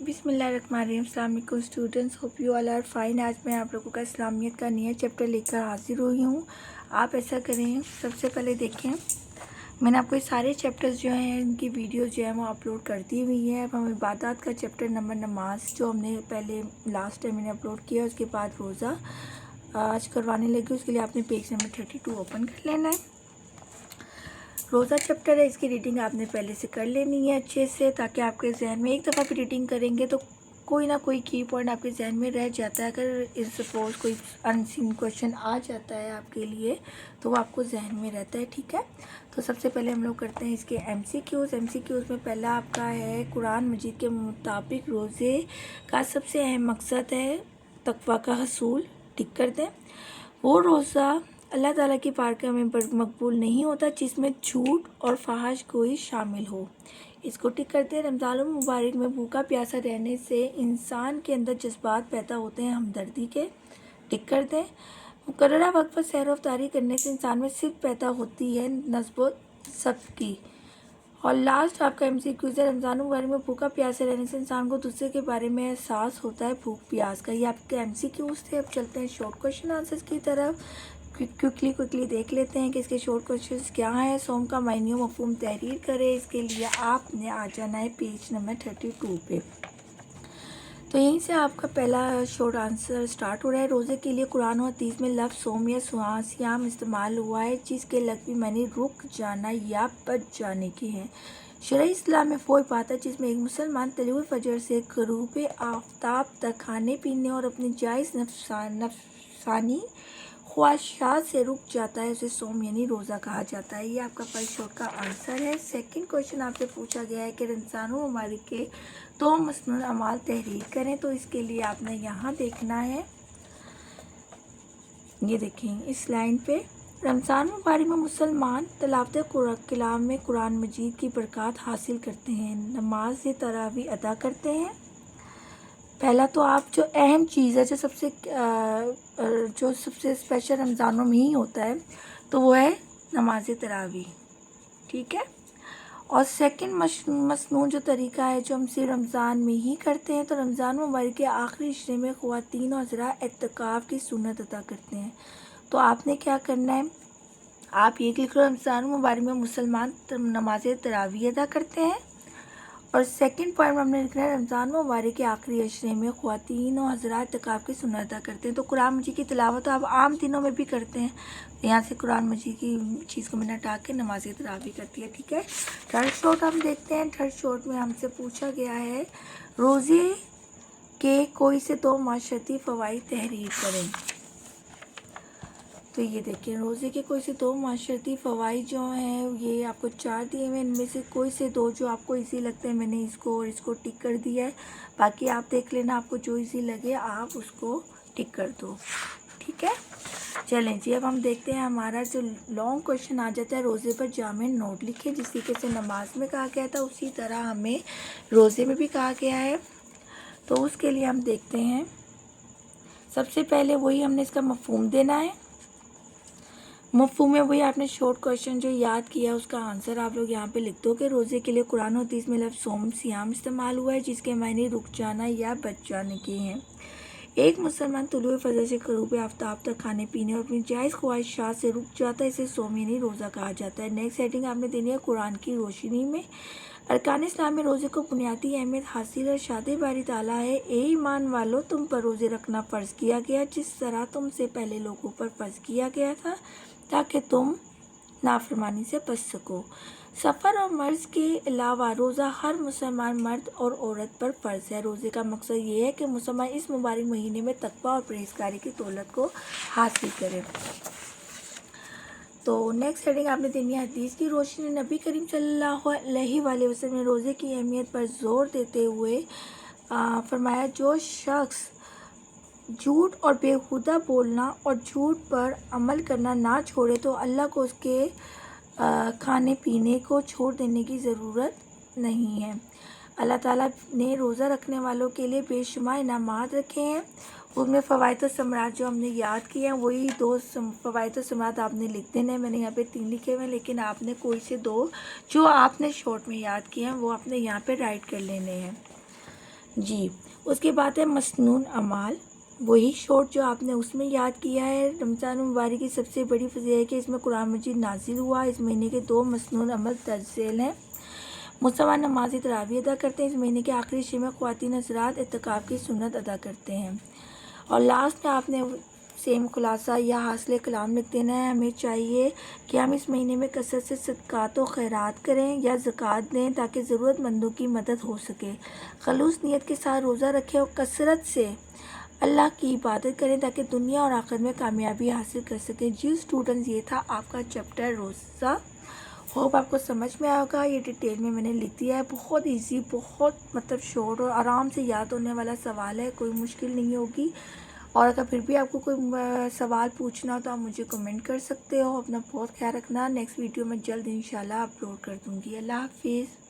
बिस्मिल्लाहिर्रहमानिर्रहीम। अस्सलाम वालेकुम students, hope you all are fine. आज मैं आप लोगों का इस्लामियत का नया चैप्टर लेकर हाजिर हुई हूँ। आप ऐसा करें, सबसे पहले देखें, मैंने आपको ये सारे चैप्टर्स जो हैं इनकी वीडियो जो है वो अपलोड कर दी हुई है। अब हम इबादत का चैप्टर नंबर नमाज जो हमने पहले लास्ट टाइम मैंने अपलोड किया, उसके बाद रोज़ा आज करवाने लगी। उसके लिए आपने पेज नंबर 32 ओपन कर लेना है। रोज़ा चैप्टर है, इसकी रीडिंग आपने पहले से कर लेनी है अच्छे से, ताकि आपके जहन में एक दफ़ा भी रीडिंग करेंगे तो कोई ना कोई की पॉइंट आपके जहन में रह जाता है। अगर इस सपोज कोई अनसीन क्वेश्चन आ जाता है आपके लिए तो वो आपको जहन में रहता है, ठीक है। तो सबसे पहले हम लोग करते हैं इसके एमसीक्यूज़ में पहला आपका है, कुरान मजीद के मुताबिक रोज़े का सबसे अहम मकसद है तकवा का हसूल। टिक कर दें। वो रोज़ा अल्लाह ताला की बारगाह में मकबूल नहीं होता जिसमें झूठ और फहाश गोई शामिल हो। इसको टिक करते हैं। रमज़ान मुबारक में भूखा प्यासा रहने से इंसान के अंदर जज्बात पैदा होते हैं हमदर्दी के। टिक कर दें। मुकर्ररा वक्त पर सैर अफ्तारी करने से इंसान में सिर्फ पैदा होती है नस्ब सब्र की। और लास्ट आपका एमसीक्यू है, रमज़ान मुबारक में भूखा प्यासे रहने से इंसान को दूसरे के बारे में एहसास होता है भूख प्यास का। ये आपके एमसीक्यूज़ थे। अब चलते हैं शॉर्ट क्वेश्चन आंसर्स की तरफ। क्विकली देख लेते हैं कि इसके शॉर्ट क्वेश्चंस क्या हैं। सोम का मायने मफहूम तहरीर करें। इसके लिए आपने आ जाना है पेज नंबर 32 पे। तो यहीं से आपका पहला शॉर्ट आंसर स्टार्ट हो रहा है। रोज़े के लिए कुरान और हदीस में लफ्ज़ सोम या सियाम इस्तेमाल हुआ है जिसके लफ्ज़ी मानी रुक जाना या बच जाने के हैं। शरई इस्लाम में वो बात है जिसमें एक मुसलमान तलुए फजर से ग़ुरूब आफ्ताब तक खाने पीने और अपनी जायज़ नफसानी ख्वाहिशात से रुक जाता है, उसे सोम यानी रोज़ा कहा जाता है। ये आपका फर्स्ट शॉर्ट का आंसर है। सेकंड क्वेश्चन आपसे पूछा गया है कि रमज़ान मुबारक के तो मसनून अमाल तहरीर करें। तो इसके लिए आपने यहाँ देखना है, ये देखें इस लाइन पे, रमज़ान मुबारक में मुसलमान तिलावत कलाम में कुरान मजीद की बरकत हासिल करते हैं, नमाज तरावी अदा करते हैं। पहला तो आप जो अहम चीज़ है जो सबसे स्पेशल रमज़ानों में ही होता है तो वो है नमाज तरावी, ठीक है। और सेकंड मसनून जो तरीका है जो हम सिर्फ रमज़ान में ही करते हैं, तो रमज़ान मुबारक के आखिरी इश्रे में ख़वातीन और हज़रात एतकाफ़ की सुन्नत अदा करते हैं। तो आपने क्या करना है, आप ये लिख लो, रमज़ान मुबारक में मुसलमान नमाज तरावी अदा करते हैं। और सेकंड पॉइंट में हमने लिखना है, रमज़ान मुबारक के आखिरी अशरे में ख़वातीन और हज़रात एतकाफ़ की सुन्नत अदा करते हैं। तो कुरान मजीद की तिलावत तो आप आम दिनों में भी करते हैं, यहाँ से कुरान मजीद की चीज़ को मैंने हटा के नमाज तरावी करती है, ठीक है। थर्ड शॉर्ट हम देखते हैं। थर्ड शॉर्ट में हमसे पूछा गया है, रोज़े के कोई से दो माशरती फ़वाइद तहरीर करें। तो ये देखिए, रोज़े के कोई से दो माशरती फ़वाइद जो हैं ये आपको 4 दिए हुए, इनमें से कोई से दो जो आपको इजी लगते हैं मैंने इसको और इसको टिक कर दिया है। बाकी आप देख लेना, आपको जो इजी लगे आप उसको टिक कर दो, ठीक है। चलें जी, अब हम देखते हैं हमारा जो लॉन्ग क्वेश्चन आ जाता है, रोज़े पर जामे नोट लिखे। जिस तरीके से नमाज में कहा गया था उसी तरह हमें रोज़े में भी कहा गया है। तो उसके लिए हम देखते हैं, सबसे पहले वही हमने इसका मफहूम देना है। मफहूम में वही आपने शॉर्ट क्वेश्चन जो याद किया उसका आंसर आप लोग यहाँ पे लिख दो कि रोज़े के लिए कुरान और हदीस में लफ्ज़ सोम सियाम इस्तेमाल हुआ है जिसके मायने रुक जाना या बच जाने के हैं। एक मुसलमान तुलुए फजर से ग़ुरूब आफ्ताब तक खाने पीने और अपनी जायज़ ख्वाहिशात से रुक जाता है, इसे सोम यानी रोज़ा कहा जाता है। नेक्स्ट हेडिंग आपने देनी है, कुरान की रोशनी में अरकान इस्लाम में रोज़े को बुनियादी अहमियत हासिल है। शादी बारी ताला है, ए ईमान वालों तुम पर रोज़े रखना फ़र्ज़ किया गया जिस तरह तुमसे पहले लोगों पर फ़र्ज़ किया गया था ताकि तुम नाफरमानी से बच सको। सफ़र और मर्ज़ के अलावा रोज़ा हर मुसलमान मर्द और औरत पर फ़र्ज़ है। रोज़े का मकसद ये है कि मुसलमान इस मुबारक महीने में तकवा और परहेज़गारी की दौलत को हासिल करें। तो नेक्स्ट हेडिंग आपने देनी है, हदीस की रोशनी। नबी करीम सल्लल्लाहु अलैहि वसल्लम ने रोज़े की अहमियत पर ज़ोर देते हुए फरमाया, जो शख्स झूठ और बेहुदा बोलना और झूठ पर अमल करना ना छोड़े तो अल्लाह को उसके खाने पीने को छोड़ देने की ज़रूरत नहीं है। अल्लाह ताला ने रोज़ा रखने वालों के लिए बेशुमार इनामात रखे हैं। उनमें फ़वाइद और समरात जो हमने याद किए हैं वही दो फ़वाइद और समरात आपने लिख देने हैं। मैंने यहाँ पे 3 लिखे हुए हैं, लेकिन आपने कोई से दो जो आपने शॉर्ट में याद किए हैं वो आपने यहाँ पे राइट कर लेने हैं। جی اس کے بعد ہے مسنون اعمال، وہی شارٹ جو آپ نے اس میں یاد کیا ہے۔ رمضان مبارک کی سب سے بڑی فضیلت ہے کہ اس میں قرآن مجید نازل ہوا۔ اس مہینے کے 2 مسنون عمل درج ذیل ہیں۔ مسلمان نماز تراویح ادا کرتے ہیں۔ اس مہینے کے آخری عشرے میں خواتین حضرات اعتکاف کی سنت ادا کرتے ہیں۔ اور لاسٹ میں آپ نے سیم خلاصہ یا حاصل کلام لکھ دینا ہے۔ ہمیں چاہیے کہ ہم اس مہینے میں کثرت سے صدقات و خیرات کریں یا زکوٰۃ دیں تاکہ ضرورت مندوں کی مدد ہو سکے۔ خلوص نیت کے ساتھ روزہ رکھیں اور کثرت سے اللہ کی عبادت کریں تاکہ دنیا اور آخرت میں کامیابی حاصل کر سکیں۔ جی اسٹوڈنٹس، یہ تھا آپ کا چیپٹر روزہ۔ ہوپ آپ کو سمجھ میں آئے گا۔ یہ ڈیٹیل میں نے لکھ دیا ہے، بہت ایزی، بہت شارٹ اور آرام سے یاد ہونے والا سوال ہے، کوئی مشکل نہیں ہوگی۔ اور اگر پھر بھی آپ کو کوئی سوال پوچھنا ہو تو آپ مجھے کمنٹ کر سکتے ہو۔ اپنا بہت خیال رکھنا۔ نیکسٹ ویڈیو میں جلد انشاءاللہ اپلوڈ کر دوں گی۔ اللہ حافظ۔